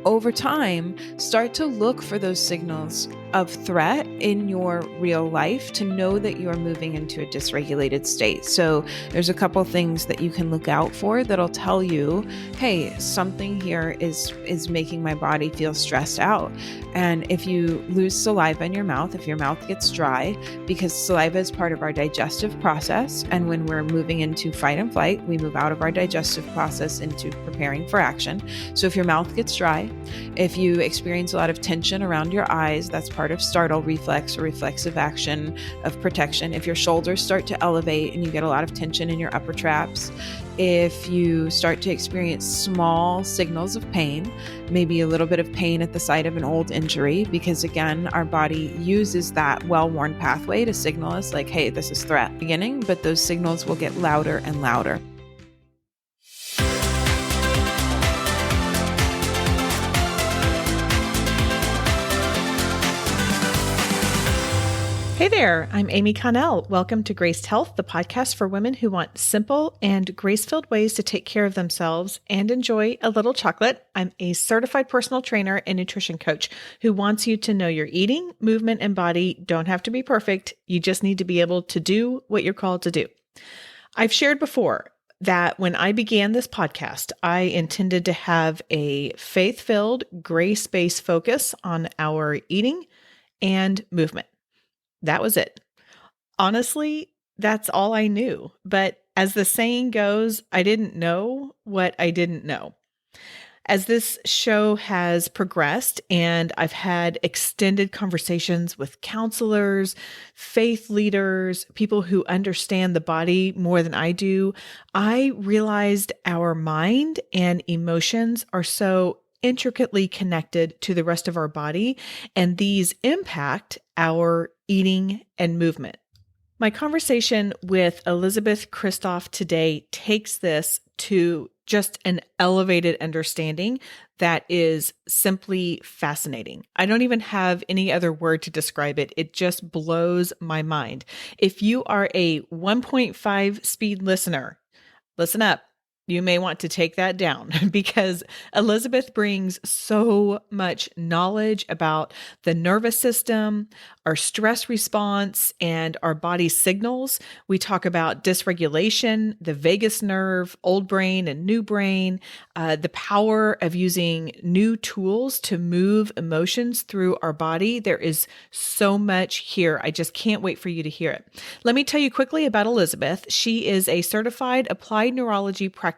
over time, start to look for those signals of threat in your real life to know that you are moving into a dysregulated state. So there's a couple things that you can look out for that'll tell you, hey, something here is making my body feel stressed out. And if you lose saliva in your mouth, if your mouth gets dry, because saliva is part of our digestive process, and when we're moving into fight and flight, we move out of our digestive process into preparing for action. So if your mouth gets dry, if you experience a lot of tension around your eyes, that's part of startle reflex or reflexive action of protection. If your shoulders start to elevate and you get a lot of tension in your upper traps, if you start to experience small signals of pain, maybe a little bit of pain at the site of an old injury, because again, our body uses that well-worn pathway to signal us like, hey, this is threat beginning, but those signals will get louder and louder. Hey there, I'm Amy Connell. Welcome to Graced Health, the podcast for women who want simple and grace-filled ways to take care of themselves and enjoy a little chocolate. I'm a certified personal trainer and nutrition coach who wants you to know your eating, movement, and body don't have to be perfect. You just need to be able to do what you're called to do. I've shared before that when I began this podcast, I intended to have a faith-filled, grace-based focus on our eating and movement. That was it. Honestly, that's all I knew. But as the saying goes, I didn't know what I didn't know. As this show has progressed and I've had extended conversations with counselors, faith leaders, people who understand the body more than I do, I realized our mind and emotions are so intricately connected to the rest of our body, and these impact our eating and movement. My conversation with Elisabeth Kristof today takes this to just an elevated understanding that is simply fascinating. I don't even have any other word to describe it. It just blows my mind. If you are a 1.5 speed listener, listen up. You may want to take that down because Elisabeth brings so much knowledge about the nervous system, our stress response, and our body signals. We talk about dysregulation, the vagus nerve, old brain and new brain, the power of using new tools to move emotions through our body. There is so much here. I just can't wait for you to hear it. Let me tell you quickly about Elisabeth. She is a certified applied neurology practitioner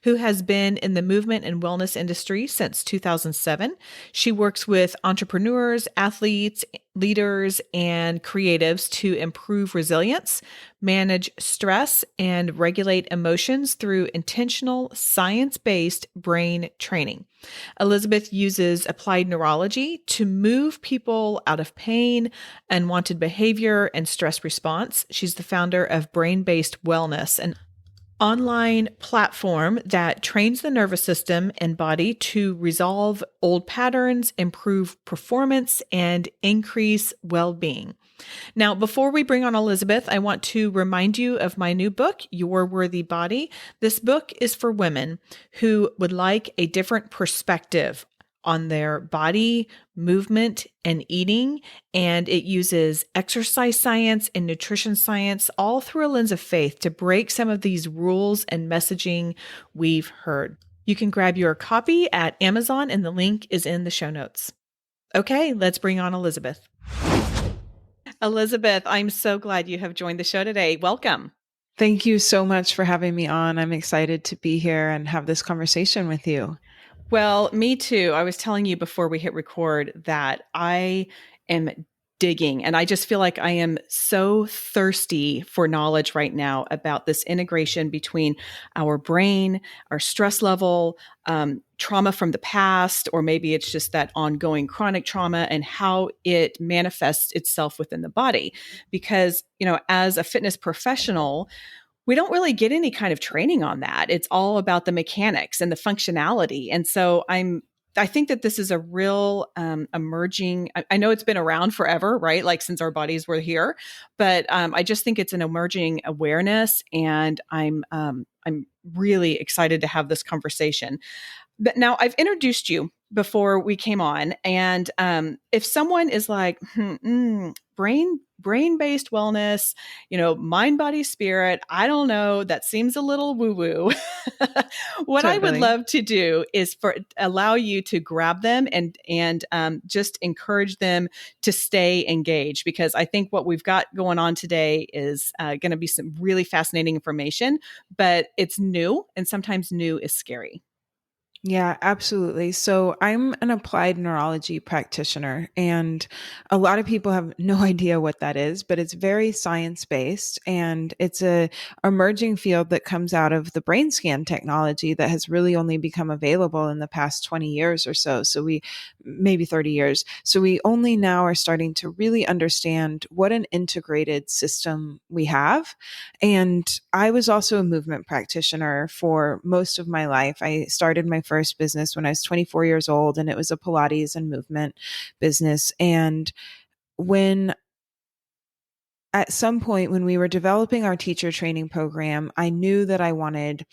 who has been in the movement and wellness industry since 2007. She works with entrepreneurs, athletes, leaders, and creatives to improve resilience, manage stress, and regulate emotions through intentional, science-based brain training. Elisabeth uses applied neurology to move people out of pain, unwanted behavior, and stress response. She's the founder of Brain-Based Wellness, an online platform that trains the nervous system and body to resolve old patterns, improve performance, and increase well-being. Now, before we bring on Elisabeth, I want to remind you of my new book, Your Worthy Body. This book is for women who would like a different perspective on their body, movement, and eating. And it uses exercise science and nutrition science all through a lens of faith to break some of these rules and messaging we've heard. You can grab your copy at Amazon and the link is in the show notes. Okay, let's bring on Elisabeth. Elisabeth, I'm so glad you have joined the show today. Welcome. Thank you so much for having me on. I'm excited to be here and have this conversation with you. Well, me too. I was telling you before we hit record that I am digging, and I just feel like I am so thirsty for knowledge right now about this integration between our brain, our stress level, trauma from the past, or maybe it's just that ongoing chronic trauma and how it manifests itself within the body. Because, as a fitness professional, we don't really get any kind of training on that. It's all about the mechanics and the functionality. And so I think that this is a real emerging, I know it's been around forever, right? Like since our bodies were here, but I just think it's an emerging awareness, and I'm I'm really excited to have this conversation. But now I've introduced you before we came on, and if someone is like brain based wellness, mind body spirit, I don't know, that seems a little woo woo. What I would Totally. love to do is for allow you to grab them and just encourage them to engage engaged, because I think what we've got going on today is going to be some really fascinating information, but it's new, and sometimes new is scary. Yeah, absolutely. So I'm an applied neurology practitioner, and a lot of people have no idea what that is, but it's very science based, and it's a emerging field that comes out of the brain scan technology that has really only become available in the past 20 years or so. So we maybe 30 years. So we only now are starting to really understand what an integrated system we have. And I was also a movement practitioner for most of my life. I started my first business when I was 24 years old, and it was a Pilates and movement business. And when at some point when we were developing our teacher training program, I knew that I wanted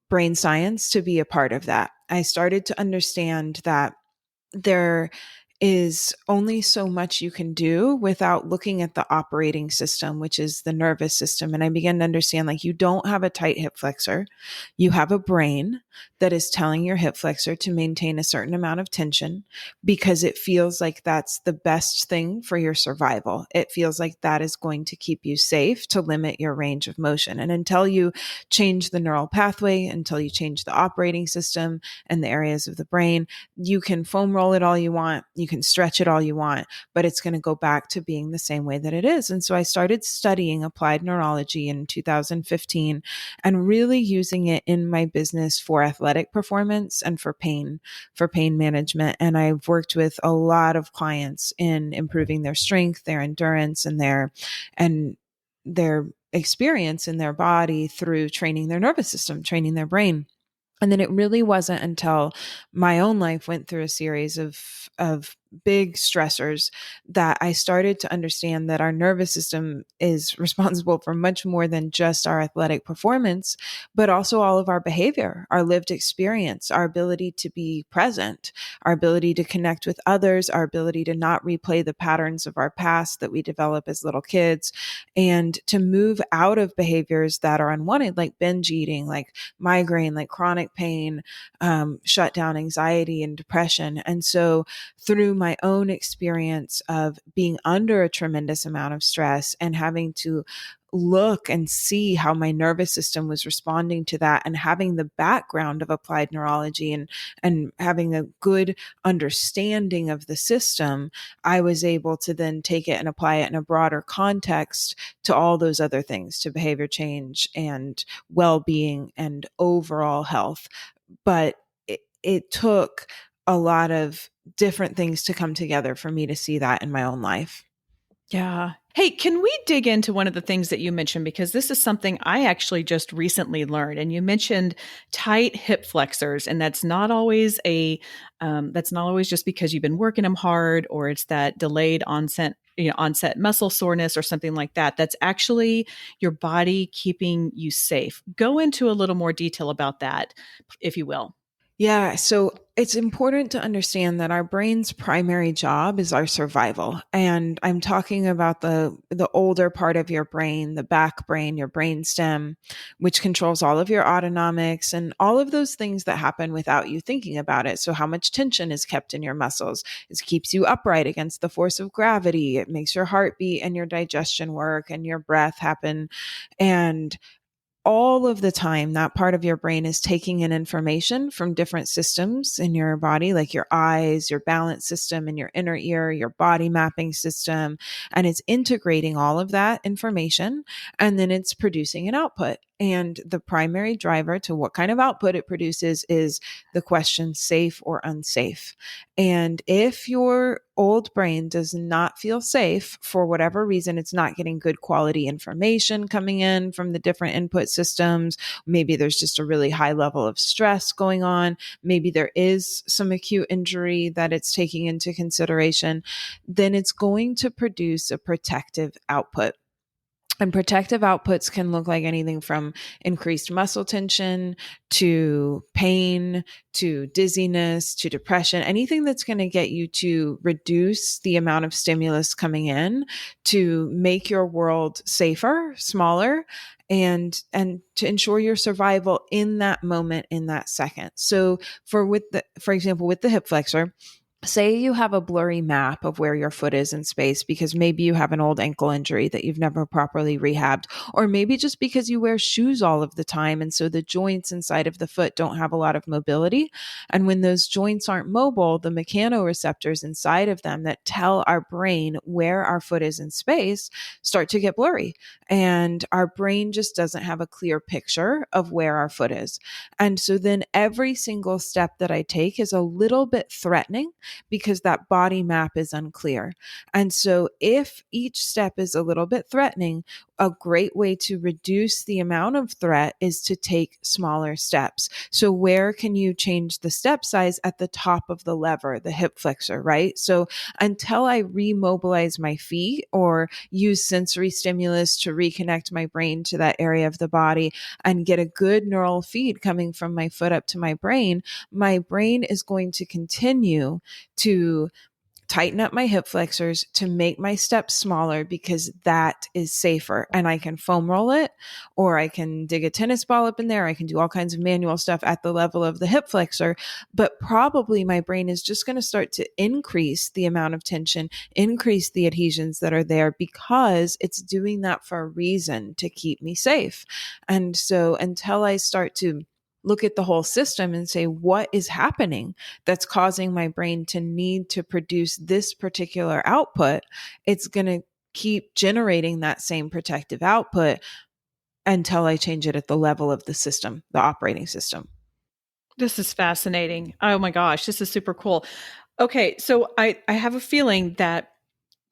brain science to be a part of that. I started to understand that there is only so much you can do without looking at the operating system, which is the nervous system. And I began to understand, like, you don't have a tight hip flexor. You have a brain that is telling your hip flexor to maintain a certain amount of tension because it feels like that's the best thing for your survival. It feels like that is going to keep you safe to limit your range of motion. And until you change the neural pathway, until you change the operating system and the areas of the brain, you can foam roll it all you want. You can stretch it all you want, but it's going to go back to being the same way that it is. And so I started studying applied neurology in 2015 and really using it in my business for athletic performance and for pain management. And I've worked with a lot of clients in improving their strength, their endurance, and their experience in their body through training their nervous system, training their brain. And then it really wasn't until my own life went through a series of big stressors that I started to understand that our nervous system is responsible for much more than just our athletic performance, but also all of our behavior, our lived experience, our ability to be present, our ability to connect with others, our ability to not replay the patterns of our past that we develop as little kids, and to move out of behaviors that are unwanted, like binge eating, like migraine, like chronic pain, shut down anxiety and depression. And so through my own experience of being under a tremendous amount of stress and having to look and see how my nervous system was responding to that, and having the background of applied neurology and having a good understanding of the system, I was able to then take it and apply it in a broader context to all those other things, to behavior change and well-being and overall health. But it took a lot of different things to come together for me to see that in my own life. Yeah. Hey, can we dig into one of the things that you mentioned? Because this is something I actually just recently learned. And you mentioned tight hip flexors, and that's not always just because you've been working them hard, or it's that delayed onset muscle soreness or something like that. That's actually your body keeping you safe. Go into a little more detail about that, if you will. Yeah, so it's important to understand that our brain's primary job is our survival. And I'm talking about the older part of your brain, the back brain, your brain stem, which controls all of your autonomics and all of those things that happen without you thinking about it. So how much tension is kept in your muscles? It keeps you upright against the force of gravity. It makes your heartbeat and your digestion work and your breath happen. And all of the time, that part of your brain is taking in information from different systems in your body, like your eyes, your balance system, and your inner ear, your body mapping system. And it's integrating all of that information, and then it's producing an output. And the primary driver to what kind of output it produces is the question, safe or unsafe. And if your old brain does not feel safe for whatever reason, it's not getting good quality information coming in from the different input systems. Maybe there's just a really high level of stress going on. Maybe there is some acute injury that it's taking into consideration. Then it's going to produce a protective output. And protective outputs can look like anything from increased muscle tension to pain to dizziness to depression, anything that's going to get you to reduce the amount of stimulus coming in to make your world safer, smaller, and to ensure your survival in that moment, in that second. So for example, with the hip flexor, say you have a blurry map of where your foot is in space because maybe you have an old ankle injury that you've never properly rehabbed, or maybe just because you wear shoes all of the time. And so the joints inside of the foot don't have a lot of mobility. And when those joints aren't mobile, the mechanoreceptors inside of them that tell our brain where our foot is in space start to get blurry. And our brain just doesn't have a clear picture of where our foot is. And so then every single step that I take is a little bit threatening because that body map is unclear. And so if each step is a little bit threatening, a great way to reduce the amount of threat is to take smaller steps. So where can you change the step size? At the top of the lever, the hip flexor, right? So until I remobilize my feet or use sensory stimulus to reconnect my brain to that area of the body and get a good neural feed coming from my foot up to my brain is going to continue to tighten up my hip flexors to make my steps smaller because that is safer. And I can foam roll it, or I can dig a tennis ball up in there. I can do all kinds of manual stuff at the level of the hip flexor, but probably my brain is just going to start to increase the amount of tension, increase the adhesions that are there because it's doing that for a reason, to keep me safe. And so until I start to look at the whole system and say, what is happening that's causing my brain to need to produce this particular output, it's going to keep generating that same protective output until I change it at the level of the system, the operating system. This is fascinating. Oh my gosh, this is super cool. Okay, so I have a feeling that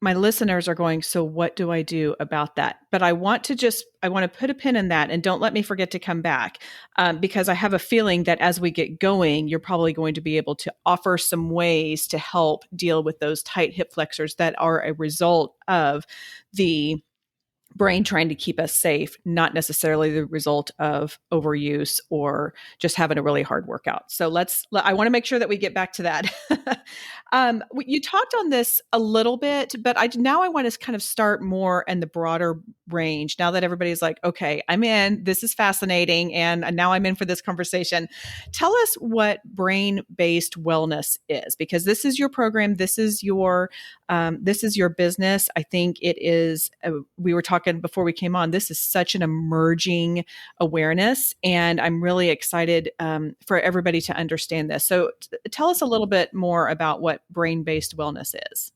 my listeners are going, so what do I do about that? But I want to put a pin in that and don't let me forget to come back because I have a feeling that as we get going, you're probably going to be able to offer some ways to help deal with those tight hip flexors that are a result of the brain trying to keep us safe, not necessarily the result of overuse or just having a really hard workout. So I want to make sure that we get back to that. You talked on this a little bit, but now I want to kind of start more in the broader range. Now that everybody's like, okay, I'm in, this is fascinating. And now I'm in for this conversation. Tell us what brain-based wellness is, because this is your program. This is your business. I think it is, we were talking before we came on, this is such an emerging awareness. And I'm really excited for everybody to understand this. So tell us a little bit more about what brain-based wellness is.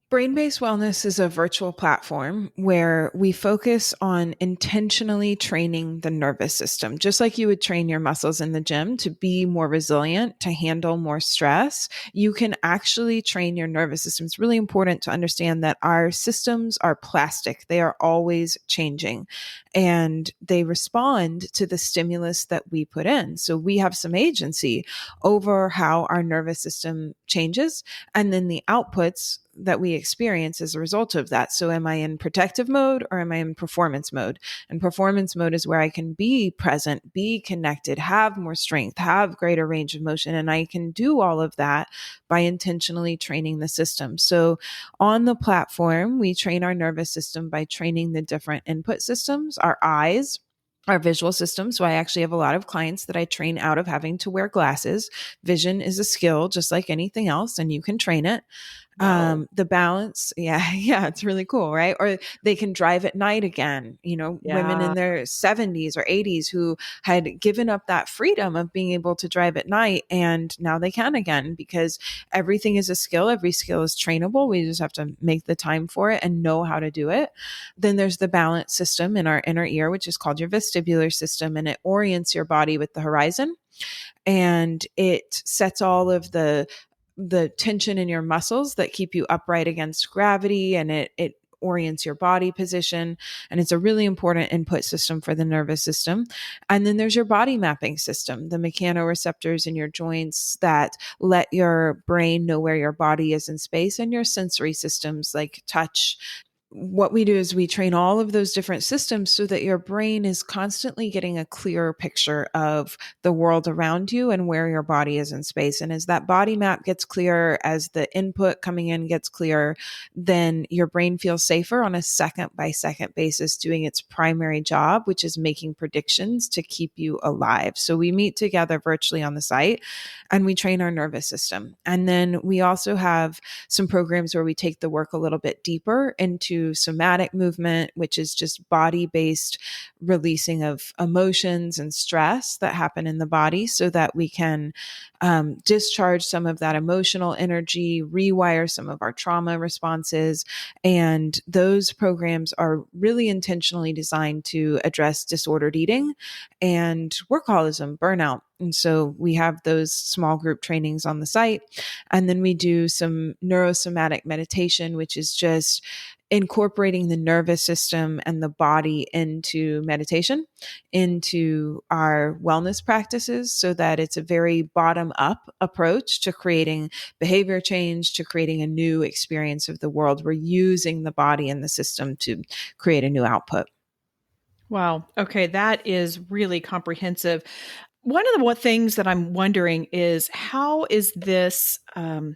Brain-based wellness is a virtual platform where we focus on intentionally training the nervous system, just like you would train your muscles in the gym to be more resilient, to handle more stress. You can actually train your nervous system. It's really important to understand that our systems are plastic. They are always changing and they respond to the stimulus that we put in. So we have some agency over how our nervous system changes, and then the outputs that we experience as a result of that. So am I in protective mode or am I in performance mode? And performance mode is where I can be present, be connected, have more strength, have greater range of motion. And I can do all of that by intentionally training the system. So on the platform, we train our nervous system by training the different input systems, our eyes, our visual system. So I actually have a lot of clients that I train out of having to wear glasses. Vision is a skill just like anything else, and you can train it. Wow. The balance. Yeah, it's really cool, right? Or they can drive at night again, women Yeah. in their 70s or 80s who had given up that freedom of being able to drive at night. And now they can again because everything is a skill. Every skill is trainable. We just have to make the time for it and know how to do it. Then there's the balance system in our inner ear, which is called your vestibular system, and it orients your body with the horizon. And it sets all of the tension in your muscles that keep you upright against gravity, and it orients your body position, and it's a really important input system for the nervous system. And then there's your body mapping system, the mechanoreceptors in your joints that let your brain know where your body is in space, and your sensory systems like touch, what we do is we train all of those different systems so that your brain is constantly getting a clearer picture of the world around you and where your body is in space. And as that body map gets clearer, as the input coming in gets clearer, then your brain feels safer on a second by second basis doing its primary job, which is making predictions to keep you alive. So we meet together virtually on the site and we train our nervous system. And then we also have some programs where we take the work a little bit deeper into somatic movement, which is just body based releasing of emotions and stress that happen in the body so that we can discharge some of that emotional energy, rewire some of our trauma responses. And those programs are really intentionally designed to address disordered eating and workaholism, burnout. And so we have those small group trainings on the site. And then we do some neurosomatic meditation, which is just incorporating the nervous system and the body into meditation, into our wellness practices, so that it's a very bottom up approach to creating behavior change, to creating a new experience of the world. We're using the body and the system to create a new output. Wow. Okay, that is really comprehensive. One of the things that I'm wondering is how is this? I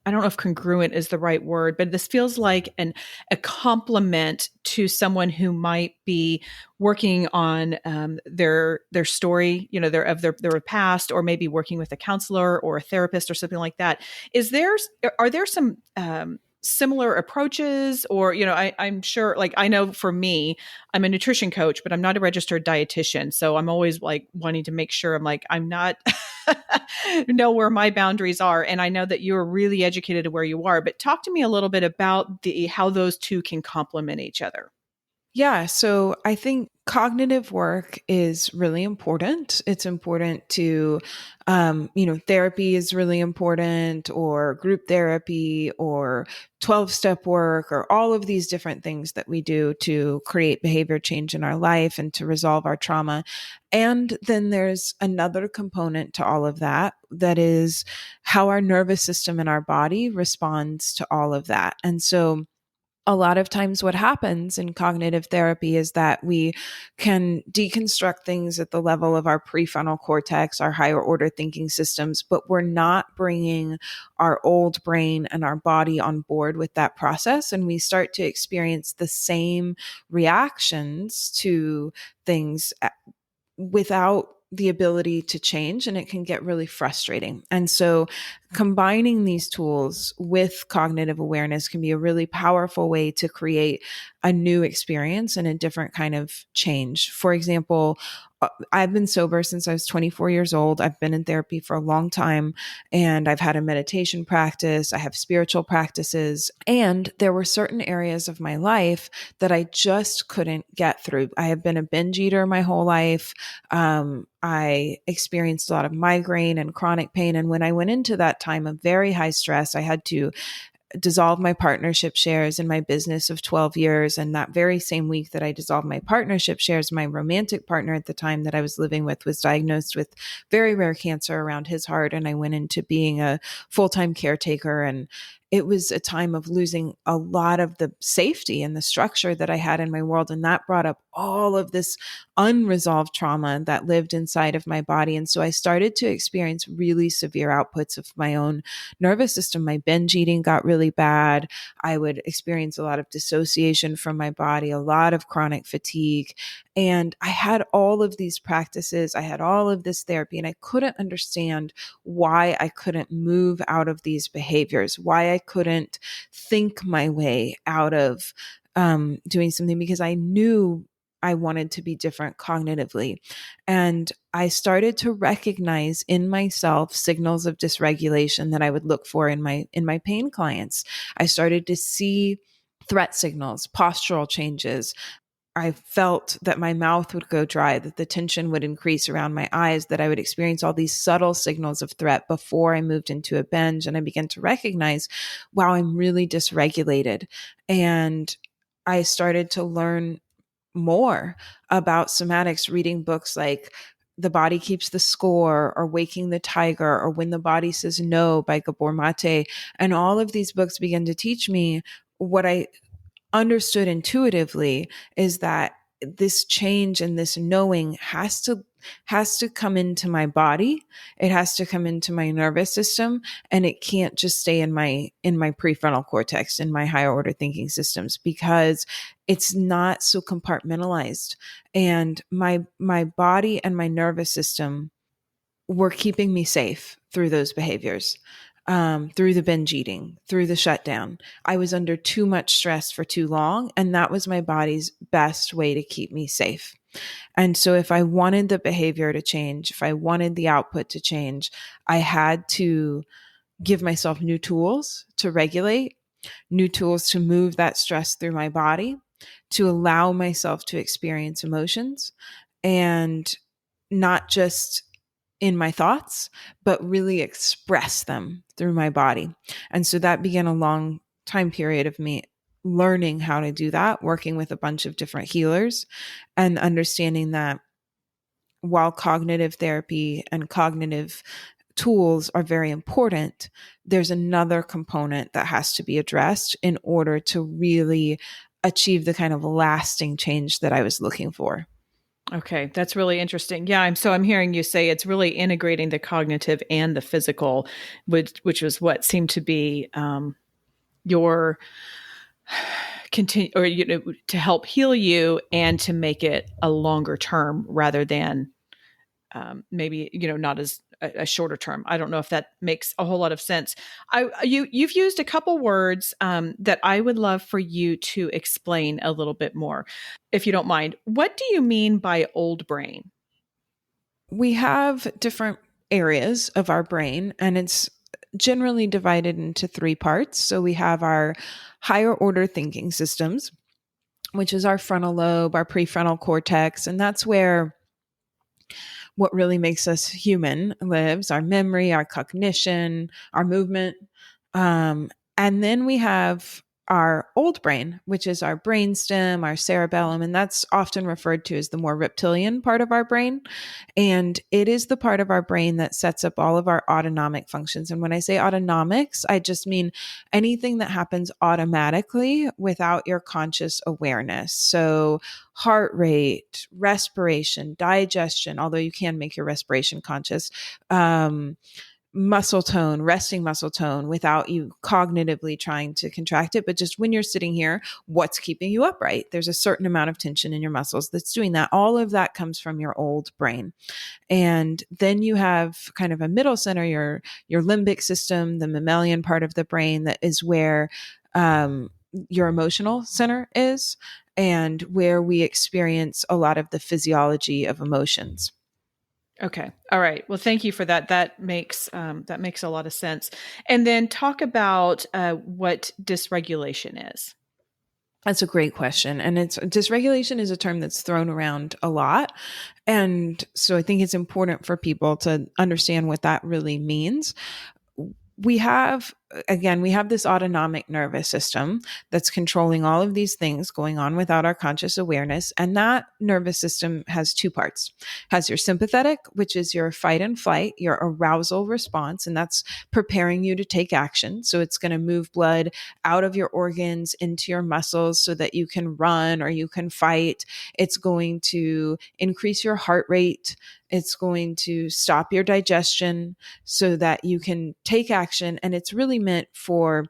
don't know if congruent is the right word, but this feels like a complement to someone who might be working on their story, their past, or maybe working with a counselor or a therapist or something like that. Are there some similar approaches, or I'm sure, like, I know for me, I'm a nutrition coach, but I'm not a registered dietitian. So I'm always like wanting to make sure I'm not know where my boundaries are. And I know that you're really educated to where you are, but talk to me a little bit about how those two can complement each other. Yeah, so I think cognitive work is really important. It's important to, therapy is really important, or group therapy, or 12-step work, or all of these different things that we do to create behavior change in our life and to resolve our trauma. And then there's another component to all of that, that is how our nervous system and our body responds to all of that. And so a lot of times what happens in cognitive therapy is that we can deconstruct things at the level of our prefrontal cortex, our higher order thinking systems, but we're not bringing our old brain and our body on board with that process. And we start to experience the same reactions to things without the ability to change, and it can get really frustrating. And so combining these tools with cognitive awareness can be a really powerful way to create a new experience and a different kind of change. For example, I've been sober since I was 24 years old. I've been in therapy for a long time, and I've had a meditation practice. I have spiritual practices, and there were certain areas of my life that I just couldn't get through. I have been a binge eater my whole life. I experienced a lot of migraine and chronic pain. And when I went into that time of very high stress, I had to dissolve my partnership shares in my business of 12 years. And that very same week that I dissolved my partnership shares, my romantic partner at the time that I was living with was diagnosed with very rare cancer around his heart. And I went into being a full-time caretaker. And it was a time of losing a lot of the safety and the structure that I had in my world. And that brought up all of this unresolved trauma that lived inside of my body. And so I started to experience really severe outputs of my own nervous system. My binge eating got really bad. I would experience a lot of dissociation from my body, a lot of chronic fatigue. And I had all of these practices. I had all of this therapy, and I couldn't understand why I couldn't move out of these behaviors, why I couldn't think my way out of doing something, because I knew I wanted to be different cognitively. And I started to recognize in myself signals of dysregulation that I would look for in my pain clients. I started to see threat signals, postural changes. I felt that my mouth would go dry, that the tension would increase around my eyes, that I would experience all these subtle signals of threat before I moved into a binge. And I began to recognize, wow, I'm really dysregulated. And I started to learn more about somatics, reading books like The Body Keeps the Score, or Waking the Tiger, or When the Body Says No by Gabor Mate. And all of these books began to teach me what I understood intuitively is that this change and this knowing has to come into my body. It has to come into my nervous system, and it can't just stay in my prefrontal cortex, in my higher order thinking systems, because it's not so compartmentalized. And my body and my nervous system were keeping me safe through those behaviors, through the binge eating, through the shutdown. I was under too much stress for too long, and that was my body's best way to keep me safe. And so if I wanted the behavior to change, if I wanted the output to change, I had to give myself new tools to regulate, new tools to move that stress through my body, to allow myself to experience emotions, and not just in my thoughts, but really express them through my body. And so that began a long time period of me learning how to do that, working with a bunch of different healers, and understanding that while cognitive therapy and cognitive tools are very important, there's another component that has to be addressed in order to really achieve the kind of lasting change that I was looking for. Okay, that's really interesting. Yeah, I'm hearing you say it's really integrating the cognitive and the physical, which was what seemed to be your continue, or to help heal you and to make it a longer term rather than maybe not as a shorter term. I don't know if that makes a whole lot of sense. You've used a couple words that I would love for you to explain a little bit more, if you don't mind. What do you mean by old brain? We have different areas of our brain, and it's generally divided into three parts. So we have our higher order thinking systems, which is our frontal lobe, our prefrontal cortex, and that's where what really makes us human lives: our memory, our cognition, our movement. And then we have our old brain, which is our brainstem, our cerebellum, and that's often referred to as the more reptilian part of our brain. And it is the part of our brain that sets up all of our autonomic functions. And when I say autonomics, I just mean anything that happens automatically without your conscious awareness. So heart rate, respiration, digestion, although you can make your respiration conscious, muscle tone, resting muscle tone, without you cognitively trying to contract it. But just when you're sitting here, what's keeping you upright? There's a certain amount of tension in your muscles that's doing that. All of that comes from your old brain. And then you have kind of a middle center, your limbic system, the mammalian part of the brain, that is where your emotional center is, and where we experience a lot of the physiology of emotions. Okay. All right. Well, thank you for that. That makes a lot of sense. And then talk about what dysregulation is. That's a great question. And it's dysregulation is a term that's thrown around a lot. And so I think it's important for people to understand what that really means. We have this autonomic nervous system that's controlling all of these things going on without our conscious awareness. And that nervous system has two parts. It has your sympathetic, which is your fight and flight, your arousal response, and that's preparing you to take action. So it's going to move blood out of your organs into your muscles so that you can run or you can fight. It's going to increase your heart rate. It's going to stop your digestion so that you can take action. And it's really meant for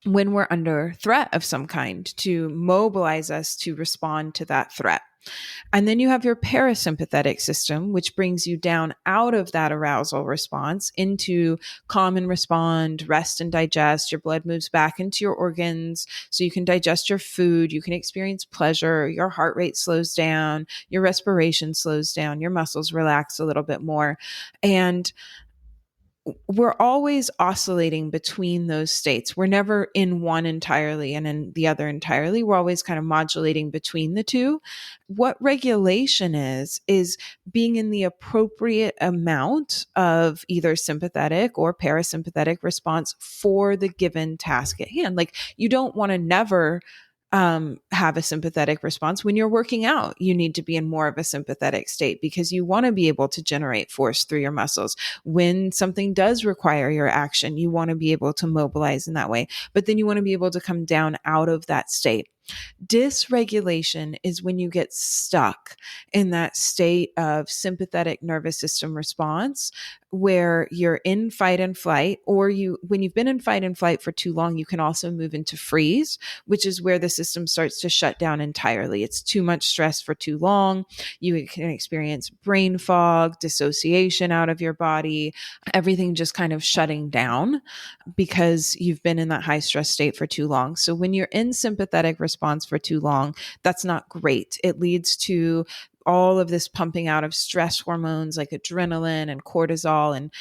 when we're under threat of some kind, to mobilize us to respond to that threat. And then you have your parasympathetic system, which brings you down out of that arousal response into calm and respond, rest and digest. Your blood moves back into your organs so you can digest your food. You can experience pleasure. Your heart rate slows down. Your respiration slows down. Your muscles relax a little bit more. And we're always oscillating between those states. We're never in one entirely and in the other entirely. We're always kind of modulating between the two. What regulation is being in the appropriate amount of either sympathetic or parasympathetic response for the given task at hand. Like, you don't want to never have a sympathetic response. When you're working out, you need to be in more of a sympathetic state because you want to be able to generate force through your muscles. When something does require your action, you want to be able to mobilize in that way. But then you want to be able to come down out of that state. Dysregulation is when you get stuck in that state of sympathetic nervous system response where you're in fight and flight, or when you've been in fight and flight for too long, you can also move into freeze, which is where the system starts to shut down entirely. It's too much stress for too long. You can experience brain fog, dissociation out of your body, everything just kind of shutting down because you've been in that high stress state for too long. So when you're in sympathetic response for too long, that's not great. It leads to all of this pumping out of stress hormones like adrenaline and cortisol. And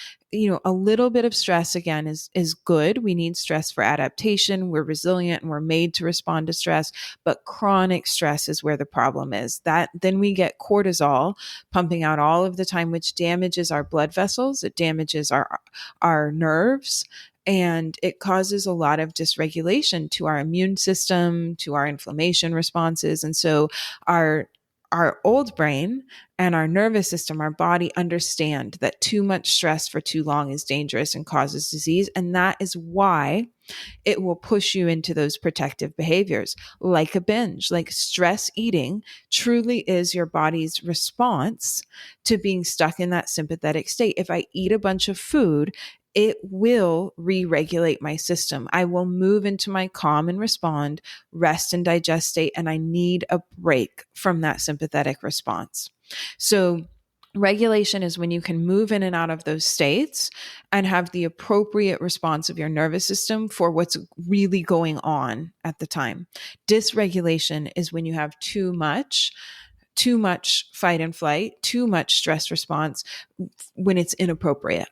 a little bit of stress again is good. We need stress for adaptation. We're resilient and we're made to respond to stress, but chronic stress is where the problem is. That then we get cortisol pumping out all of the time, which damages our blood vessels. It damages our nerves, and it causes a lot of dysregulation to our immune system, to our inflammation responses. And so our old brain and our nervous system, our body understand that too much stress for too long is dangerous and causes disease. And that is why it will push you into those protective behaviors like a binge. Like stress eating truly is your body's response to being stuck in that sympathetic state. If I eat a bunch of food, it will re-regulate my system. I will move into my calm and respond, rest and digest state, and I need a break from that sympathetic response. So regulation is when you can move in and out of those states and have the appropriate response of your nervous system for what's really going on at the time. Dysregulation is when you have too much fight and flight, too much stress response when it's inappropriate.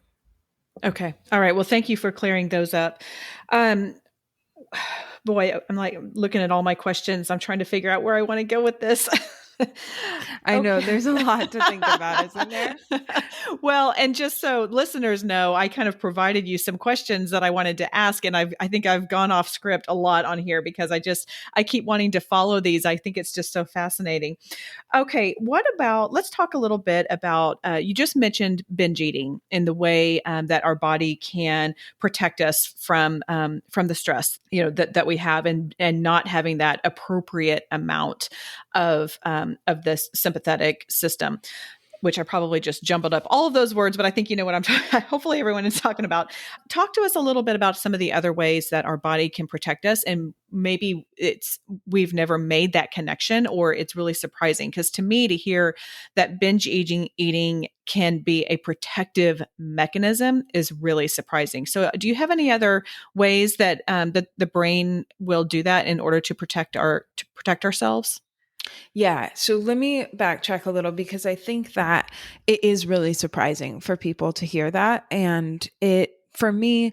Okay. All right. Well, thank you for clearing those up. Boy, I'm like looking at all my questions. I'm trying to figure out where I want to go with this. I know there's a lot to think about, isn't there? Well, and just so listeners know, I kind of provided you some questions that I wanted to ask. And I think I've gone off script a lot on here because I keep wanting to follow these. I think it's just so fascinating. Okay. Let's talk a little bit about, you just mentioned binge eating in the way that our body can protect us from the stress, that we have and not having that appropriate amount of this sympathetic system, which I probably just jumbled up all of those words, but I think you know what hopefully everyone is talking about. Talk to us a little bit about some of the other ways that our body can protect us. And maybe we've never made that connection, or it's really surprising. Because to me, to hear that binge eating can be a protective mechanism is really surprising. So do you have any other ways that the brain will do that in order to protect ourselves? Yeah. So let me backtrack a little because I think that it is really surprising for people to hear that. And for me,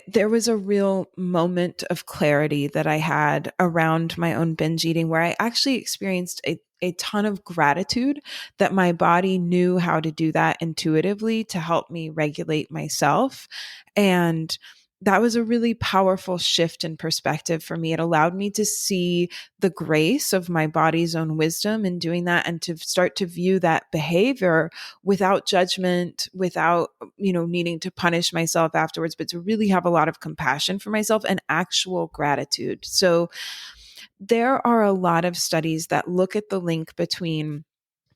there was a real moment of clarity that I had around my own binge eating where I actually experienced a ton of gratitude that my body knew how to do that intuitively to help me regulate myself. And that was a really powerful shift in perspective for me. It allowed me to see the grace of my body's own wisdom in doing that, and to start to view that behavior without judgment, without, needing to punish myself afterwards, but to really have a lot of compassion for myself and actual gratitude. So there are a lot of studies that look at the link between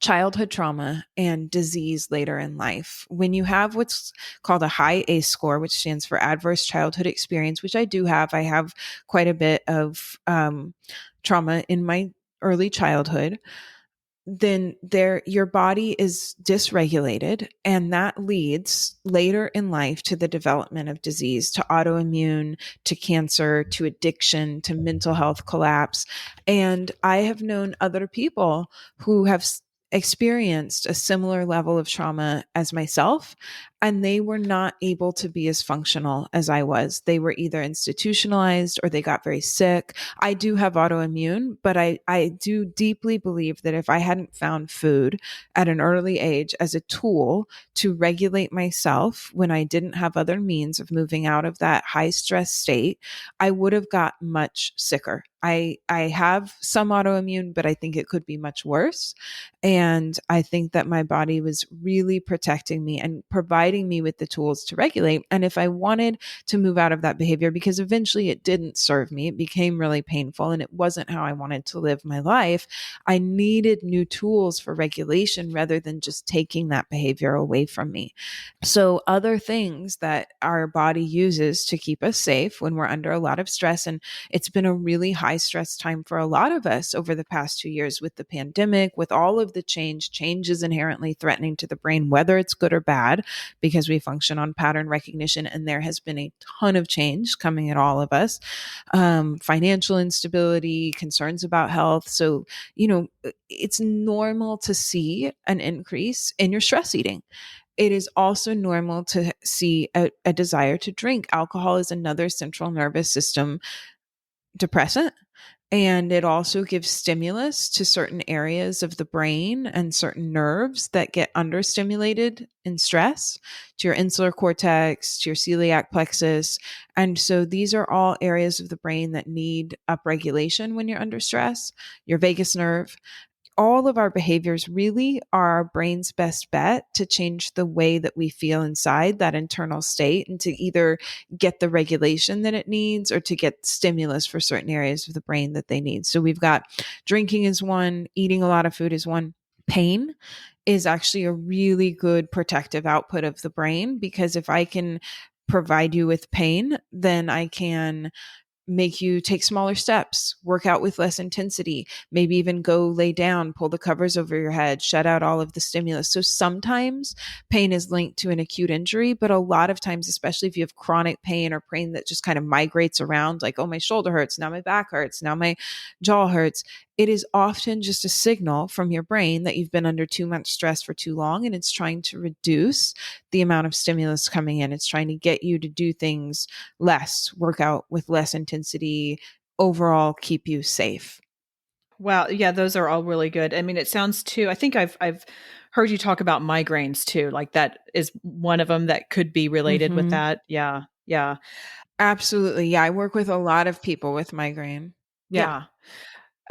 childhood trauma and disease later in life. When you have what's called a high ACE score, which stands for adverse childhood experience, which I do have, I have quite a bit of trauma in my early childhood, then your body is dysregulated, and that leads later in life to the development of disease, to autoimmune, to cancer, to addiction, to mental health collapse. And I have known other people who have experienced a similar level of trauma as myself, and they were not able to be as functional as I was. They were either institutionalized or they got very sick. I do have autoimmune, but I do deeply believe that if I hadn't found food at an early age as a tool to regulate myself when I didn't have other means of moving out of that high stress state, I would have got much sicker. I have some autoimmune, but I think it could be much worse. And I think that my body was really protecting me and providing me with the tools to regulate. And if I wanted to move out of that behavior, because eventually it didn't serve me, it became really painful and it wasn't how I wanted to live my life, I needed new tools for regulation rather than just taking that behavior away from me. So, other things that our body uses to keep us safe when we're under a lot of stress, and it's been a really high stress time for a lot of us over the past 2 years with the pandemic, with all of the change. Change is inherently threatening to the brain, whether it's good or bad, because we function on pattern recognition. And there has been a ton of change coming at all of us, financial instability, concerns about health. So, it's normal to see an increase in your stress eating. It is also normal to see a desire to drink. Alcohol is another central nervous system depressant, and it also gives stimulus to certain areas of the brain and certain nerves that get understimulated in stress, to your insular cortex, to your celiac plexus. And so these are all areas of the brain that need upregulation when you're under stress. Your vagus nerve, all of our behaviors really are our brain's best bet to change the way that we feel inside that internal state, and to either get the regulation that it needs or to get stimulus for certain areas of the brain that they need. So we've got drinking is one, eating a lot of food is one. Pain is actually a really good protective output of the brain, because if I can provide you with pain, then I can make you take smaller steps, work out with less intensity, maybe even go lay down, pull the covers over your head, shut out all of the stimulus. So sometimes pain is linked to an acute injury, but a lot of times, especially if you have chronic pain or pain that just kind of migrates around, like, oh, my shoulder hurts, now my back hurts, now my jaw hurts, it is often just a signal from your brain that you've been under too much stress for too long, and it's trying to reduce the amount of stimulus coming in. It's trying to get you to do things less, work out with less intensity, overall keep you safe. Wow. Yeah, those are all really good. I mean, it sounds too, I think I've heard you talk about migraines too. Like that is one of them that could be related with Mm-hmm. that. Yeah. Yeah. Absolutely. Yeah, I work with a lot of people with migraine. Yeah. Yeah.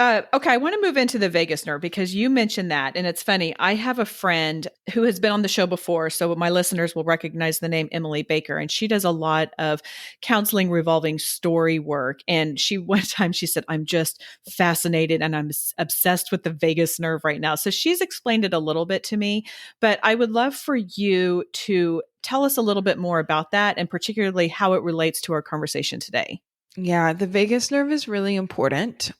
Okay, I want to move into the vagus nerve because you mentioned that. And it's funny. I have a friend who has been on the show before. So my listeners will recognize the name Emily Baker. And she does a lot of counseling revolving story work. And one time she said, I'm just fascinated and I'm obsessed with the vagus nerve right now. So she's explained it a little bit to me. But I would love for you to tell us a little bit more about that and particularly how it relates to our conversation today. Yeah, the vagus nerve is really important.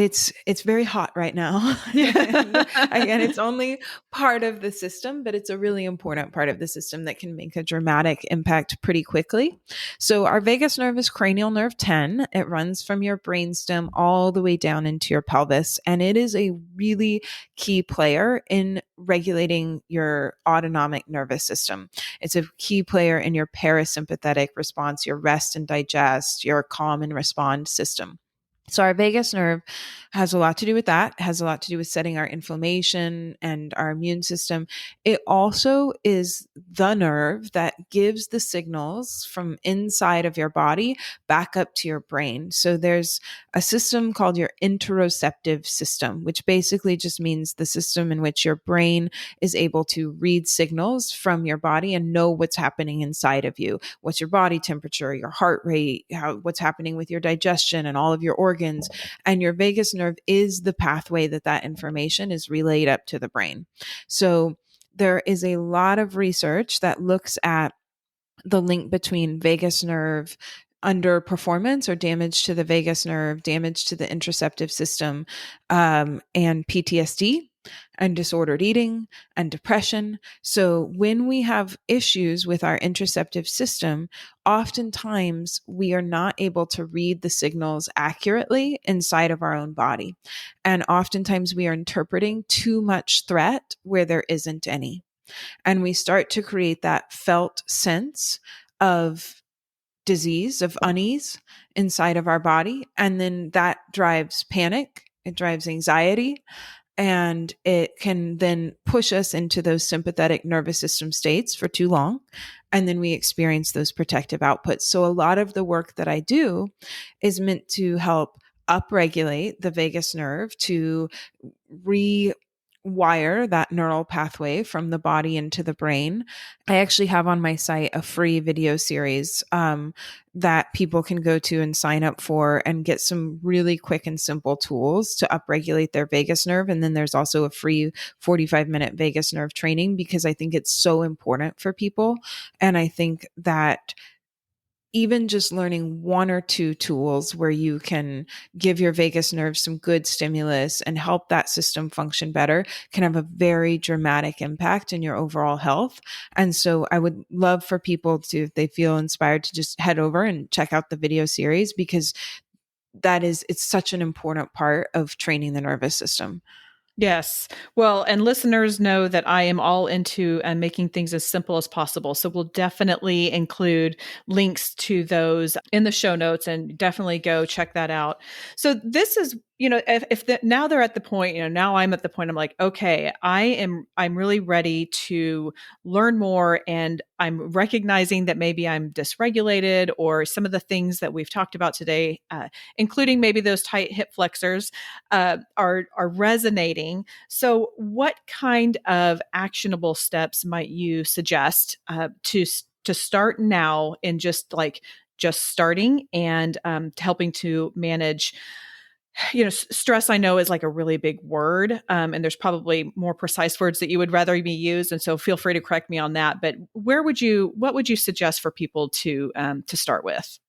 It's very hot right now. And again, it's only part of the system, but it's a really important part of the system that can make a dramatic impact pretty quickly. So our vagus nerve is cranial nerve 10. It runs from your brainstem all the way down into your pelvis, and it is a really key player in regulating your autonomic nervous system. It's a key player in your parasympathetic response, your rest and digest, your calm and respond system. So our vagus nerve has a lot to do with that, has a lot to do with setting our inflammation and our immune system. It also is the nerve that gives the signals from inside of your body back up to your brain. So there's a system called your interoceptive system, which basically just means the system in which your brain is able to read signals from your body and know what's happening inside of you. What's your body temperature, your heart rate, what's happening with your digestion and all of your organs. And your vagus nerve is the pathway that information is relayed up to the brain. So there is a lot of research that looks at the link between vagus nerve underperformance or damage to the vagus nerve, damage to the interoceptive system, and PTSD and disordered eating and depression. So when we have issues with our interoceptive system, oftentimes we are not able to read the signals accurately inside of our own body. And oftentimes we are interpreting too much threat where there isn't any. And we start to create that felt sense of disease, of unease inside of our body. And then that drives panic, it drives anxiety, and it can then push us into those sympathetic nervous system states for too long. And then we experience those protective outputs. So a lot of the work that I do is meant to help upregulate the vagus nerve to rewire that neural pathway from the body into the brain. I actually have on my site a free video series that people can go to and sign up for and get some really quick and simple tools to upregulate their vagus nerve. And then there's also a free 45-minute vagus nerve training, because I think it's so important for people. And I think that even just learning one or two tools where you can give your vagus nerve some good stimulus and help that system function better can have a very dramatic impact in your overall health. And so I would love for people to, if they feel inspired, to just head over and check out the video series, because it's such an important part of training the nervous system. Yes. Well, and listeners know that I am all into making things as simple as possible. So we'll definitely include links to those in the show notes, and definitely go check that out. So this is, now they're at the point, now I'm at the point, I'm like, okay, I'm really ready to learn more. And I'm recognizing that maybe I'm dysregulated, or some of the things that we've talked about today, including maybe those tight hip flexors, are resonating. So, what kind of actionable steps might you suggest to start now, in just starting, and helping to manage? Stress, I know, is like a really big word, and there's probably more precise words that you would rather me use, and so feel free to correct me on that. But what would you suggest for people to start with?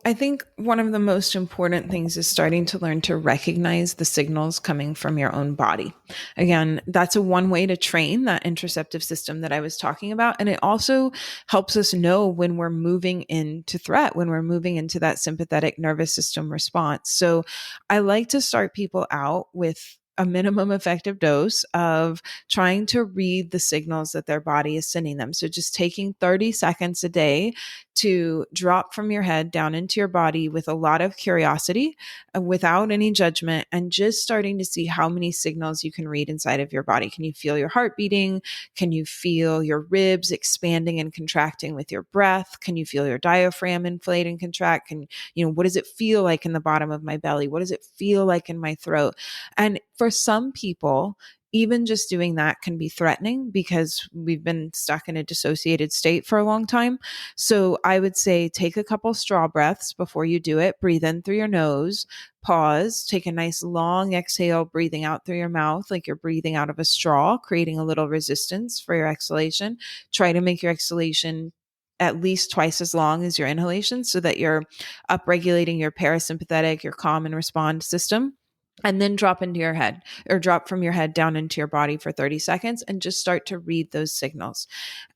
I think one of the most important things is starting to learn to recognize the signals coming from your own body. Again, that's one way to train that interoceptive system that I was talking about. And it also helps us know when we're moving into threat, when we're moving into that sympathetic nervous system response. So I like to start people out with a minimum effective dose of trying to read the signals that their body is sending them. So just taking 30 seconds a day to drop from your head down into your body with a lot of curiosity, without any judgment, and just starting to see how many signals you can read inside of your body. Can you feel your heart beating? Can you feel your ribs expanding and contracting with your breath? Can you feel your diaphragm inflate and contract? What does it feel like in the bottom of my belly? What does it feel like in my throat? And for some people, even just doing that can be threatening, because we've been stuck in a dissociated state for a long time. So I would say take a couple straw breaths before you do it. Breathe in through your nose, pause, take a nice long exhale, breathing out through your mouth like you're breathing out of a straw, creating a little resistance for your exhalation. Try to make your exhalation at least twice as long as your inhalation, so that you're upregulating your parasympathetic, your calm and respond system. And then drop into your head, or drop from your head down into your body for 30 seconds, and just start to read those signals.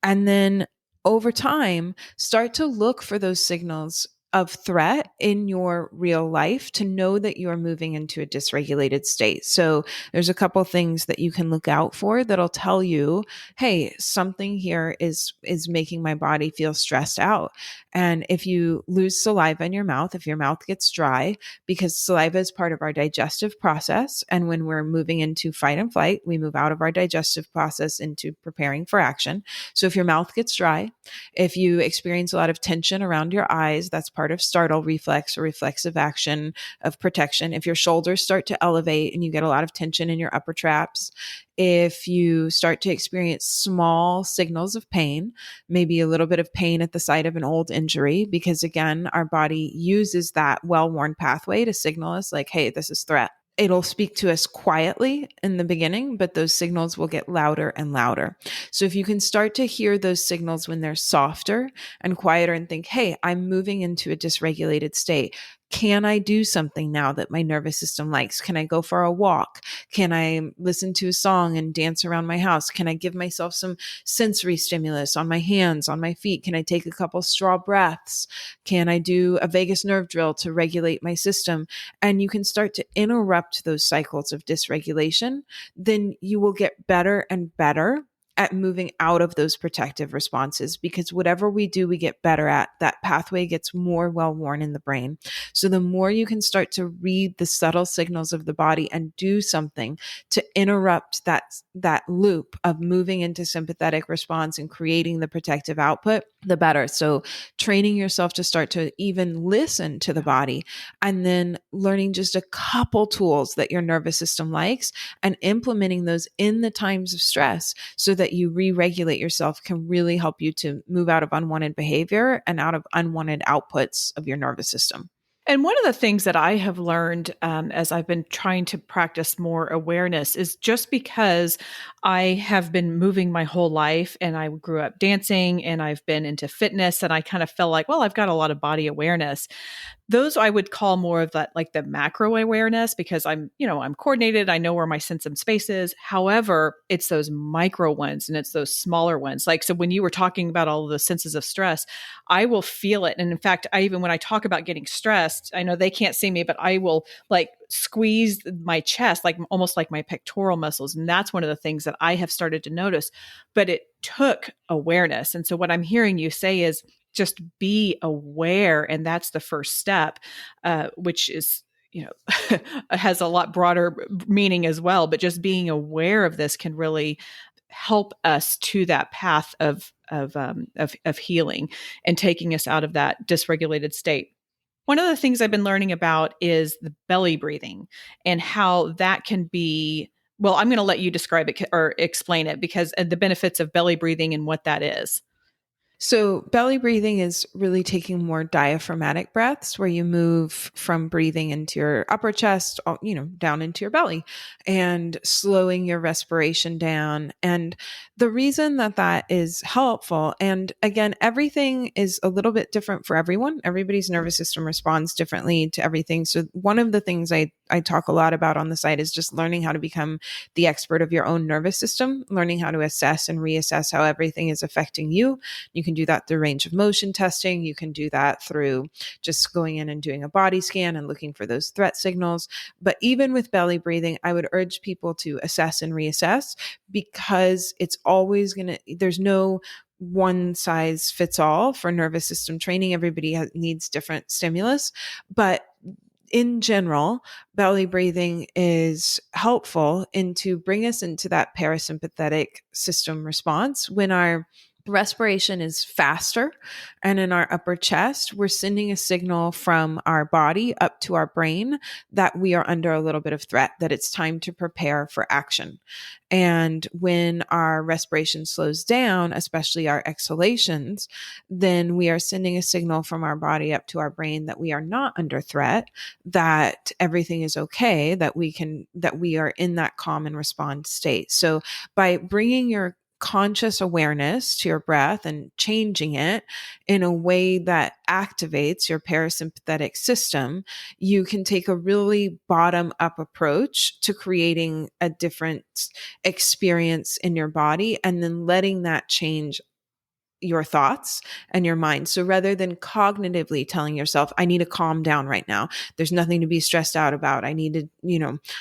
And then over time, start to look for those signals of threat in your real life to know that you are moving into a dysregulated state. So there's a couple things that you can look out for that'll tell you, hey, something here is making my body feel stressed out. And if you lose saliva in your mouth, if your mouth gets dry, because saliva is part of our digestive process, and when we're moving into fight and flight, we move out of our digestive process into preparing for action. So if your mouth gets dry, if you experience a lot of tension around your eyes, that's part of startle reflex or reflexive action of protection. If your shoulders start to elevate and you get a lot of tension in your upper traps, if you start to experience small signals of pain, maybe a little bit of pain at the site of an old injury, because again, our body uses that well-worn pathway to signal us like, hey, this is threat. It'll speak to us quietly in the beginning, but those signals will get louder and louder. So if you can start to hear those signals when they're softer and quieter, and think, hey, I'm moving into a dysregulated state. Can I do something now that my nervous system likes? Can I go for a walk? Can I listen to a song and dance around my house? Can I give myself some sensory stimulus on my hands, on my feet? Can I take a couple straw breaths? Can I do a vagus nerve drill to regulate my system? And you can start to interrupt those cycles of dysregulation. Then you will get better and better at moving out of those protective responses, because whatever we do, we get better at. That pathway gets more well worn in the brain. So the more you can start to read the subtle signals of the body and do something to interrupt that loop of moving into sympathetic response and creating the protective output, the better. So training yourself to start to even listen to the body, and then learning just a couple tools that your nervous system likes and implementing those in the times of stress so that you re-regulate yourself can really help you to move out of unwanted behavior and out of unwanted outputs of your nervous system. And one of the things that I have learned as I've been trying to practice more awareness is just because I have been moving my whole life and I grew up dancing and I've been into fitness and I kind of felt like, well, I've got a lot of body awareness. Those I would call more of that, like the macro awareness, because I'm coordinated. I know where my sense of space is. However, it's those micro ones and it's those smaller ones. Like, so when you were talking about all of the senses of stress, I will feel it. And in fact, when I talk about getting stressed, I know they can't see me, but I will like squeeze my chest, like almost like my pectoral muscles. And that's one of the things that I have started to notice, but it took awareness. And so what I'm hearing you say is, just be aware. And that's the first step, which is, has a lot broader meaning as well. But just being aware of this can really help us to that path of healing and taking us out of that dysregulated state. One of the things I've been learning about is the belly breathing and how that can be. Well, I'm going to let you describe it or explain it, because the benefits of belly breathing and what that is. So belly breathing is really taking more diaphragmatic breaths where you move from breathing into your upper chest, down into your belly, and slowing your respiration down. And the reason that is helpful, and again, everything is a little bit different for everyone. Everybody's nervous system responds differently to everything. So one of the things I talk a lot about on the site is just learning how to become the expert of your own nervous system, learning how to assess and reassess how everything is affecting you. You can do that through range of motion testing. You can do that through just going in and doing a body scan and looking for those threat signals. But even with belly breathing, I would urge people to assess and reassess, because it's always there's no one size fits all for nervous system training. Everybody needs different stimulus, but in general, belly breathing is helpful to bring us into that parasympathetic system response. When our respiration is faster and in our upper chest, we're sending a signal from our body up to our brain that we are under a little bit of threat, that it's time to prepare for action. And when our respiration slows down, especially our exhalations, then we are sending a signal from our body up to our brain that we are not under threat, that everything is okay, that we are in that calm and respond state. So by bringing your conscious awareness to your breath and changing it in a way that activates your parasympathetic system, you can take a really bottom up approach to creating a different experience in your body and then letting that change your thoughts and your mind. So rather than cognitively telling yourself, I need to calm down right now, there's nothing to be stressed out about, I need to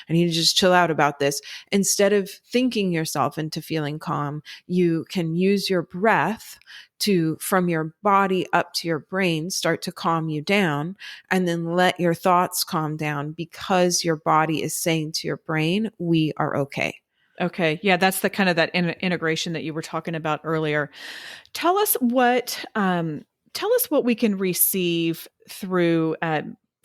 just chill out about this. Instead of thinking yourself into feeling calm, you can use your breath to, from your body up to your brain, start to calm you down, and then let your thoughts calm down, because your body is saying to your brain, we are okay. Okay. Yeah, that's the kind of that integration that you were talking about earlier. Tell us what we can receive through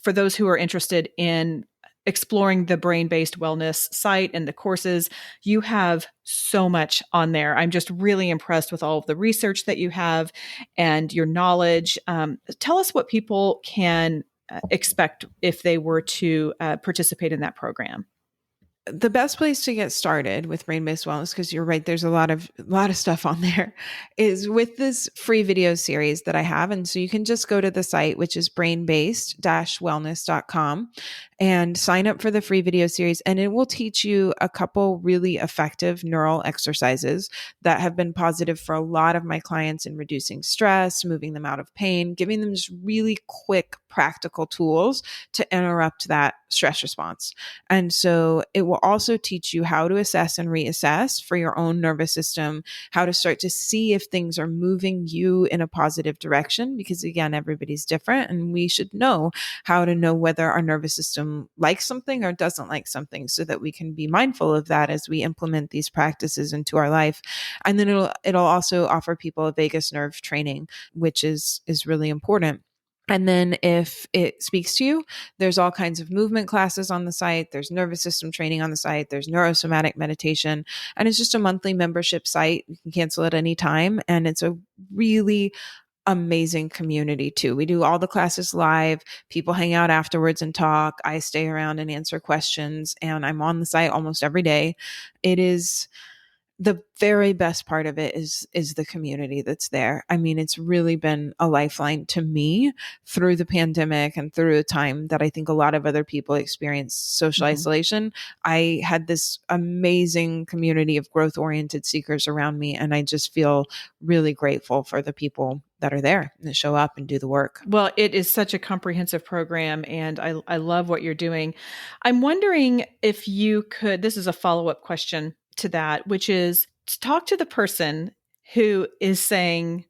for those who are interested in exploring the brain-based wellness site and the courses. You have so much on there. I'm just really impressed with all of the research that you have and your knowledge. Tell us what people can expect if they were to participate in that program. The best place to get started with brain-based wellness, because you're right, there's a lot of stuff on there, is with this free video series that I have. And so you can just go to the site, which is brainbased-wellness.com. and sign up for the free video series. And it will teach you a couple really effective neural exercises that have been positive for a lot of my clients in reducing stress, moving them out of pain, giving them just really quick, practical tools to interrupt that stress response. And so it will also teach you how to assess and reassess for your own nervous system, how to start to see if things are moving you in a positive direction, because again, everybody's different and we should know how to know whether our nervous system likes something or doesn't like something so that we can be mindful of that as we implement these practices into our life. And then it'll also offer people a vagus nerve training, which is really important. And then if it speaks to you, there's all kinds of movement classes on the site. There's nervous system training on the site. There's neurosomatic meditation. And it's just a monthly membership site. You can cancel at any time. And it's a really amazing community too. We do all the classes live. People hang out afterwards and talk. I stay around and answer questions. And I'm on the site almost every day. It is the very best part of it is the community that's there. I mean, it's really been a lifeline to me through the pandemic and through a time that I think a lot of other people experienced social isolation. I had this amazing community of growth oriented seekers around me. And I just feel really grateful for the people that are there and that show up and do the work. Well, it is such a comprehensive program, and I love what you're doing. I'm wondering if you could, this is a follow-up question to that, which is to talk to the person who is saying,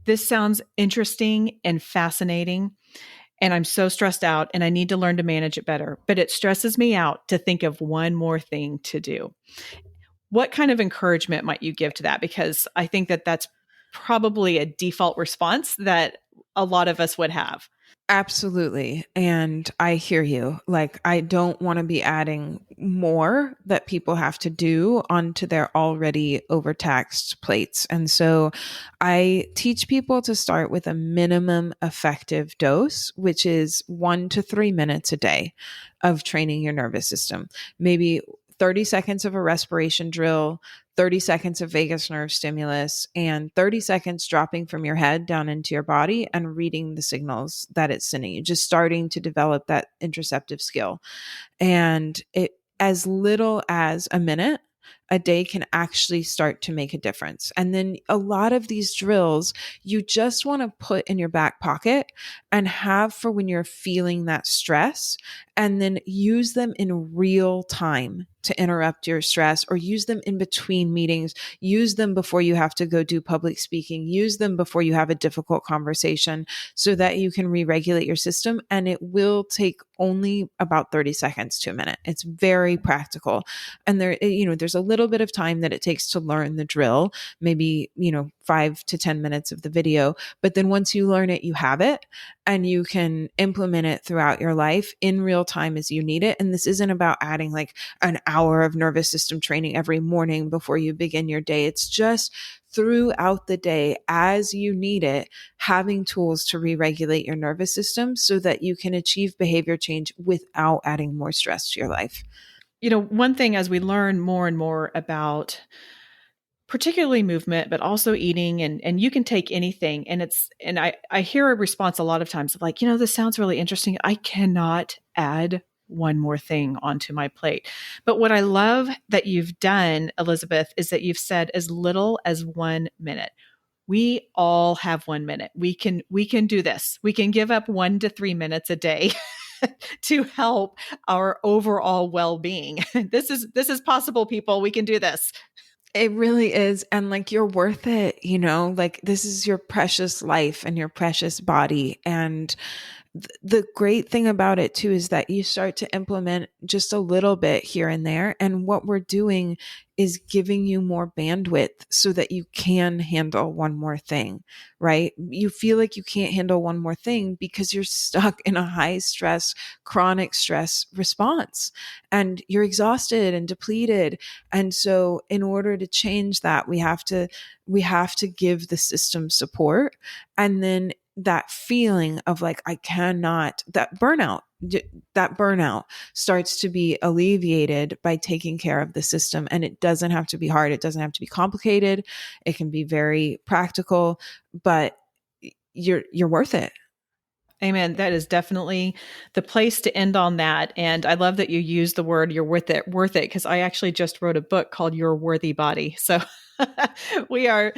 this sounds interesting and fascinating, and I'm so stressed out and I need to learn to manage it better, but it stresses me out to think of one more thing to do. What kind of encouragement might you give to that? Because I think that that's probably a default response that a lot of us would have. Absolutely. And I hear you. Like, I don't want to be adding more that people have to do onto their already overtaxed plates. And so I teach people to start with a minimum effective dose, which is 1 to 3 minutes a day of training your nervous system. Maybe 30 seconds of a respiration drill, 30 seconds of vagus nerve stimulus, and 30 seconds dropping from your head down into your body and reading the signals that it's sending you, just starting to develop that interoceptive skill. And it, as little as a minute a day can actually start to make a difference. And then a lot of these drills, you just want to put in your back pocket and have for when you're feeling that stress, and then use them in real time to interrupt your stress, or use them in between meetings, use them before you have to go do public speaking, use them before you have a difficult conversation so that you can re-regulate your system. And it will take only about 30 seconds to a minute. It's very practical. And there's a little bit of time that it takes to learn the drill, maybe, 5 to 10 minutes of the video. But then once you learn it, you have it and you can implement it throughout your life in real time as you need it. And this isn't about adding like an hour of nervous system training every morning before you begin your day. It's just throughout the day as you need it, having tools to re-regulate your nervous system so that you can achieve behavior change without adding more stress to your life. One thing as we learn more and more about particularly movement, but also eating, and you can take anything. And I hear a response a lot of times of like, this sounds really interesting. I cannot add one more thing onto my plate. But what I love that you've done, Elisabeth, is that you've said as little as 1 minute. We all have 1 minute. We can do this. We can give up 1 to 3 minutes a day to help our overall well-being. This is possible, people. We can do this. It really is. And like, you're worth it, like this is your precious life and your precious body. And the great thing about it too is that you start to implement just a little bit here and there. And what we're doing is giving you more bandwidth so that you can handle one more thing, right? You feel like you can't handle one more thing because you're stuck in a high stress, chronic stress response and you're exhausted and depleted. And so in order to change that, we have to give the system support. And then that feeling of like, that burnout starts to be alleviated by taking care of the system. And it doesn't have to be hard. It doesn't have to be complicated. It can be very practical, but you're worth it. Amen. That is definitely the place to end on that. And I love that you use the word "you're worth it," because I actually just wrote a book called Your Worthy Body. So we are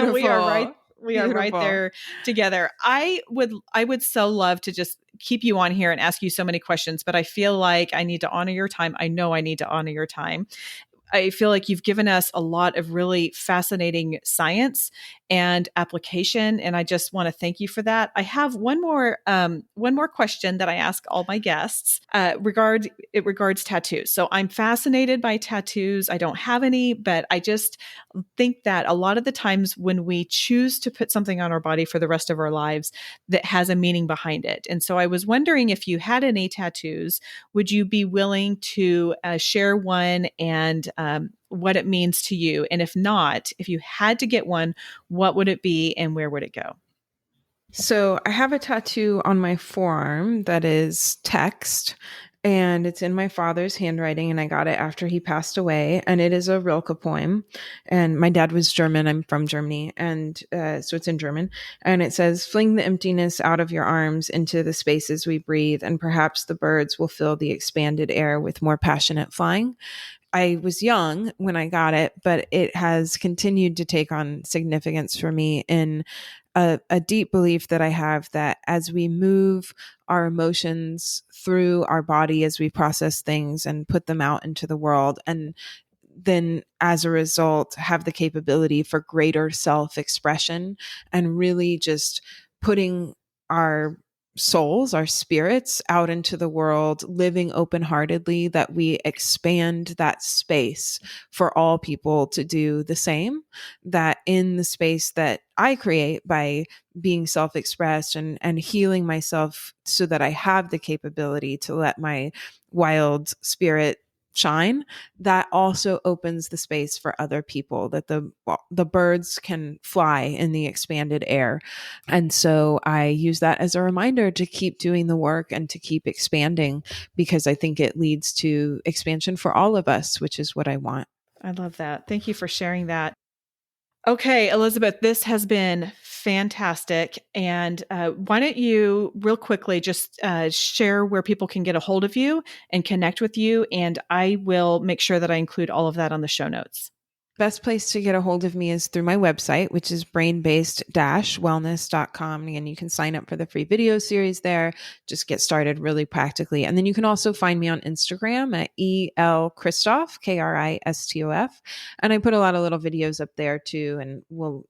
we are right Beautiful. we are right Beautiful. there together. I would so love to just keep you on here and ask you so many questions, but I feel like I need to honor your time. I know I need to honor your time. I feel like you've given us a lot of really fascinating science and application, and I just want to thank you for that. I have one more question that I ask all my guests. It regards tattoos. So I'm fascinated by tattoos. I don't have any, but I just think that a lot of the times when we choose to put something on our body for the rest of our lives, that has a meaning behind it. And so I was wondering if you had any tattoos, would you be willing to share one and what it means to you? And if not, if you had to get one, what would it be and where would it go? So I have a tattoo on my forearm that is text, and it's in my father's handwriting, and I got it after he passed away. And it is a Rilke poem. And my dad was German. I'm from Germany. And so it's in German. And it says, "Fling the emptiness out of your arms into the spaces we breathe, and perhaps the birds will fill the expanded air with more passionate flying." I was young when I got it, but it has continued to take on significance for me in a deep belief that I have that as we move our emotions through our body, as we process things and put them out into the world, and then as a result have the capability for greater self-expression and really just putting our souls, our spirits out into the world, living open-heartedly, that we expand that space for all people to do the same, that in the space that I create by being self-expressed and healing myself so that I have the capability to let my wild spirit shine, that also opens the space for other people, that the birds can fly in the expanded air. And so I use that as a reminder to keep doing the work and to keep expanding, because I think it leads to expansion for all of us, which is what I want. I love that. Thank you for sharing that. Okay, Elisabeth, this has been fantastic. And why don't you, real quickly, just share where people can get a hold of you and connect with you? And I will make sure that I include all of that on the show notes. Best place to get a hold of me is through my website, which is brainbased-wellness.com. And you can sign up for the free video series there. Just get started really practically. And then you can also find me on Instagram at Kristof, Kristof. And I put a lot of little videos up there too. And we'll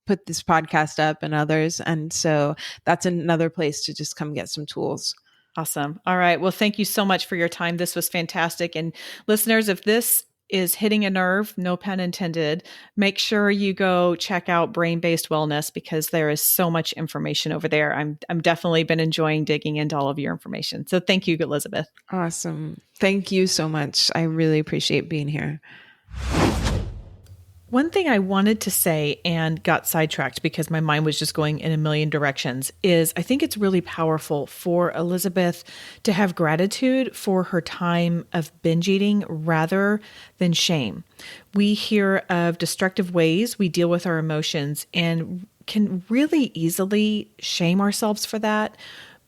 put this podcast up and others. And so that's another place to just come get some tools. Awesome. All right. Well, thank you so much for your time. This was fantastic. And listeners, if this is hitting a nerve, no pun intended, make sure you go check out Brain Based Wellness, because there is so much information over there. I'm definitely been enjoying digging into all of your information. So thank you, Elisabeth. Awesome. Thank you so much. I really appreciate being here. One thing I wanted to say and got sidetracked because my mind was just going in a million directions is I think it's really powerful for Elisabeth to have gratitude for her time of binge eating rather than shame. We hear of destructive ways we deal with our emotions and can really easily shame ourselves for that.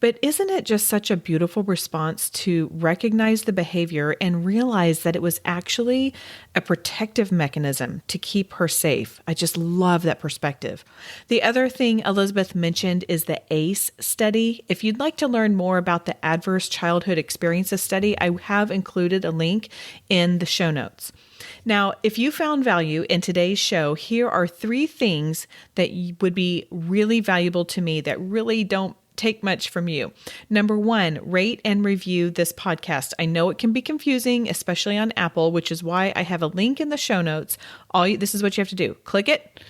But isn't it just such a beautiful response to recognize the behavior and realize that it was actually a protective mechanism to keep her safe? I just love that perspective. The other thing Elisabeth mentioned is the ACE study. If you'd like to learn more about the Adverse Childhood Experiences study, I have included a link in the show notes. Now, if you found value in today's show, here are 3 things that would be really valuable to me that really don't take much from you. Number 1, rate and review this podcast. I know it can be confusing, especially on Apple, which is why I have a link in the show notes. This is what you have to do. Click it.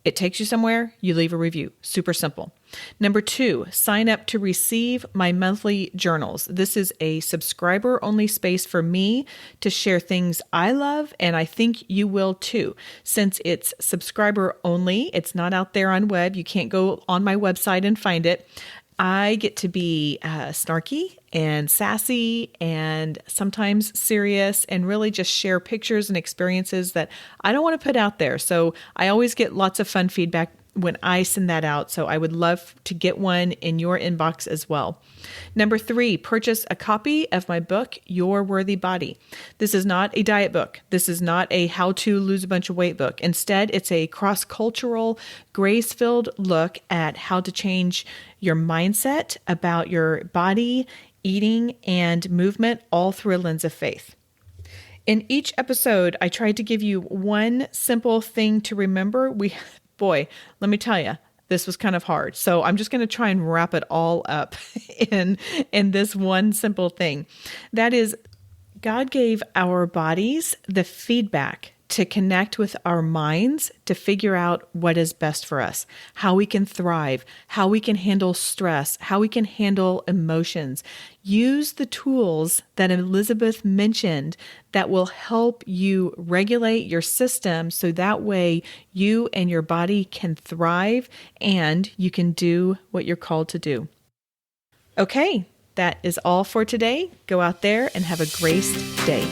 It takes you somewhere. You leave a review. Super simple. Number 2, sign up to receive my monthly journals. This is a subscriber-only space for me to share things I love, and I think you will too. Since it's subscriber-only, it's not out there on web. You can't go on my website and find it. I get to be snarky and sassy and sometimes serious and really just share pictures and experiences that I don't want to put out there. So I always get lots of fun feedback when I send that out. So I would love to get one in your inbox as well. Number 3, purchase a copy of my book, Your Worthy Body. This is not a diet book. This is not a how to lose a bunch of weight book. Instead, it's a cross-cultural, grace-filled look at how to change your mindset about your body, eating, and movement, all through a lens of faith. In each episode, I tried to give you one simple thing to remember. Boy, let me tell you, this was kind of hard. So I'm just going to try and wrap it all up in this one simple thing. That is, God gave our bodies the feedback to connect with our minds to figure out what is best for us, how we can thrive, how we can handle stress, how we can handle emotions. Use the tools that Elisabeth mentioned that will help you regulate your system so that way you and your body can thrive and you can do what you're called to do. Okay, that is all for today. Go out there and have a graced day.